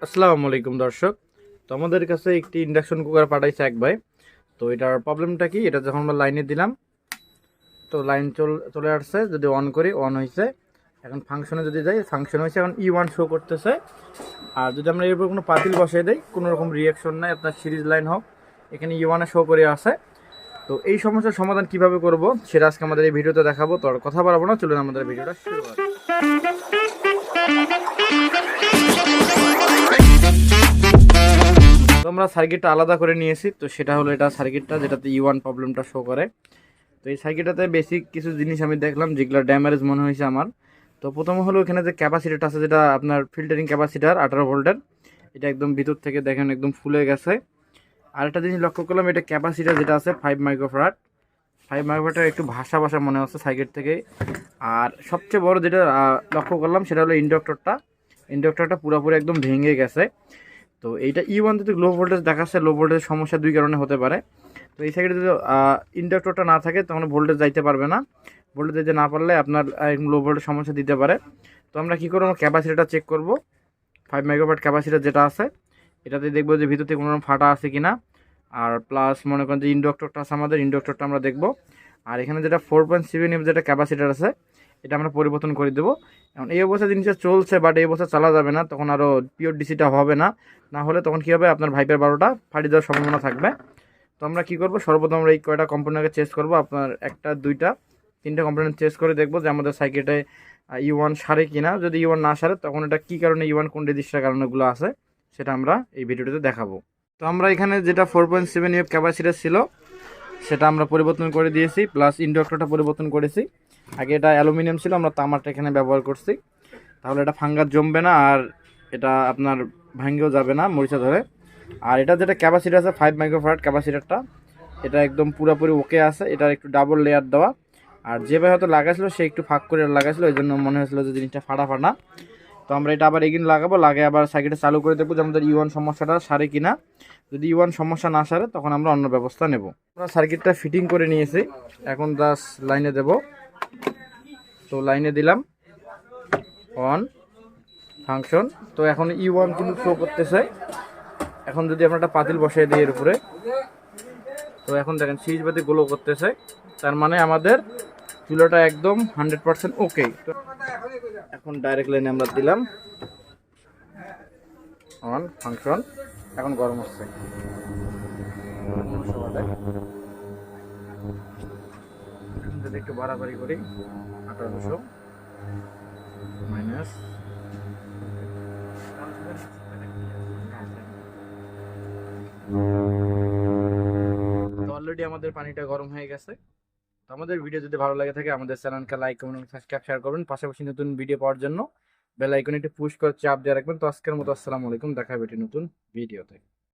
আসসালামু আলাইকুম দর্শক। তো আমাদের কাছে একটি ইন্ডাকশন কুকার পাঠাইছে এক ভাই। তো এটার প্রবলেমটা কি, এটা যখন আমরা লাইনে দিলাম তো লাইন চলে আসছে, যদি অন করি অন হয়েছে, এখন ফাংশনে যদি যাই ফাংশন হয়েছে, এখন E1 শো করতেছে। আর যদি আমরা এর উপর কোনো পাতিল বসিয়ে দিই কোনো রকম রিয়াকশন নাই, আপনার সিরিজ লাইন হোক এখানে E1 শো করে আসে। তো এই সমস্যার সমাধান কিভাবে করব সেটা আজকে আমাদের এই ভিডিওতে দেখাবো। তো আর কথা বাড়াবো না, চলুন আমাদের ভিডিওটা শুরু করি। তো আমরা সার্কিটটা আলাদা করে নিয়েছি, তো সেটা হলো এটা সার্কিটটা যেটাতে E1 প্রবলেমটা শো করে। তো এই সার্কিটটাতে বেসিক কিছু জিনিস আমি দেখলাম যেগুলো ড্যামেজ মনে হয়েছে আমার। তো প্রথম হলো এখানে যে ক্যাপাসিটারটা আছে, যেটা আপনার ফিল্টারিং ক্যাপাসিটার 18 ভোল্টের, এটা একদম ভিতর থেকে দেখেন একদম ফুলে গেছে। আর একটা জিনিস লক্ষ্য করলাম, এটা ক্যাপাসিটার যেটা আছে 5 মাইক্রোফ্যারাড, 5 মাইক্রোফ্যারাড একটু ভাসা ভাসা মনে হচ্ছে সার্কিট থেকে। আর সবচেয়ে বড় যেটা লক্ষ্য করলাম সেটা হলো ইন্ডাক্টরটা পুরোপুরি একদম ভেঙে গেছে। তো এইটা E1 যদি লো ভোল্টেজ দেখাচ্ছে, লো ভোল্টেজ সমস্যা দুই কারণে হতে পারে। তো এই সাইডে যদি ইন্ডাক্টরটা না থাকে তখন ভোল্টেজ যাইতে পারবে না, ভোল্টেজ যেতে না পারলে আপনার লো ভোল্টেজ সমস্যা দিতে পারে। তো আমরা কী করবো, ক্যাপাসিটারটা চেক করব, 5 মাইক্রোফ্যারাড ক্যাপাসিটার যেটা আছে এটাতে দেখবো যে ভিতর থেকে কোনো রকম ফাটা আছে কিনা। আর প্লাস মনে করেন যে ইন্ডাক্টরটা আছে আমাদের, ইন্ডাক্টরটা আমরা দেখবো। আর এখানে যেটা 4.7 যেটা ক্যাপাসিটার আছে এটা আমরা পরিবর্তন করে দেবো। এখন এই অবস্থা জিনিসটা চলছে, বাট এই অবস্থা চালা যাবে না, তখন আরও পিওর ডিসিটা হবে না। না হলে তখন কী হবে, আপনার ভাইপের 12টা ফাটি যাওয়ার সম্ভাবনা থাকবে। তো আমরা কী করবো, সর্বপ্রথম আমরা এই কয়টা কম্পোনেন্টকে চেঞ্জ করবো, আপনার একটা দুইটা তিনটা কম্পোনেন্ট চেঞ্জ করে দেখবো যে আমাদের সার্কিটে E1 সারে কিনা। যদি E1 না সারে তখন এটা কী কারণে E1 কোন নির্দিষ্ট কারণগুলো আছে সেটা আমরা এই ভিডিওটিতে দেখাবো। তো আমরা এখানে যেটা 4.7 ক্যাপাসিটার ছিল সেটা আমরা পরিবর্তন করে দিয়েছি, প্লাস ইন্ডাক্টরটা পরিবর্তন করেছি। আগে এটা অ্যালুমিনিয়াম ছিল, আমরা তামারটা এখানে ব্যবহার করছি, তাহলে এটা ফাঙ্গাস জমবে না আর এটা আপনার ভাঙ্গেও যাবে না মরিচা ধরে। আর এটা যেটা ক্যাপাসিটার আছে 5 মাইক্রোফ্যারাড ক্যাপাসিটারটা, এটা একদম পুরোপুরি ওকে আছে, এটার একটু ডাবল লেয়ার দেওয়া। আর যেভাবে হয়তো লাগাইছিল সে একটু ফাঁক করে লাগাইছিল, এই জন্য মনে হয়েছিল যে জিনিসটা ফাটা। তো আমরা এটা আবার এগিন লাগাবো, লাগে আবার সার্কিটে চালু করে দেখবো যে আমাদের E1 সমস্যাটা সারে কিনা। যদি E1 সমস্যা না সারে তখন আমরা অন্য ব্যবস্থা নেব। আমরা সার্কিটটা ফিটিং করে নিয়েছি, এখন জাস্ট লাইনে দেব। তো লাইনে দিলাম, অন ফাংশন। তো এখন E1 কিন্তু শো করতেছে। এখন যদি আমরা একটা পাতিল বসাই দিই এর উপরে, তো এখন দেখেন সিরিজ বাতি গ্লো করতেছে, তার মানে আমাদের চুলাটা একদম 100% ওকে। তো এখন ডাইরেক্ট লাইনে আমরা দিলাম, অন ফাংশন, এখন গরম হচ্ছে। যদি একটু বাড়াবাড়ি করি, 1800 মাইনাস, তো অলরেডি আমাদের পানিটা গরম হয়ে গেছে। তো আমাদের ভিডিও যদি ভালো লাগে থাকে আমাদের চ্যানেলকে লাইক কমেন্ট সাবস্ক্রাইব শেয়ার করবেন, পাশাপাশি নতুন ভিডিও পাওয়ার জন্য বেল আইকনে একটু পুশ করে চাপ দিয়ে রাখবেন। তো আজকের মতো আসসালামু আলাইকুম, দেখা হবে একটি নতুন ভিডিওতে।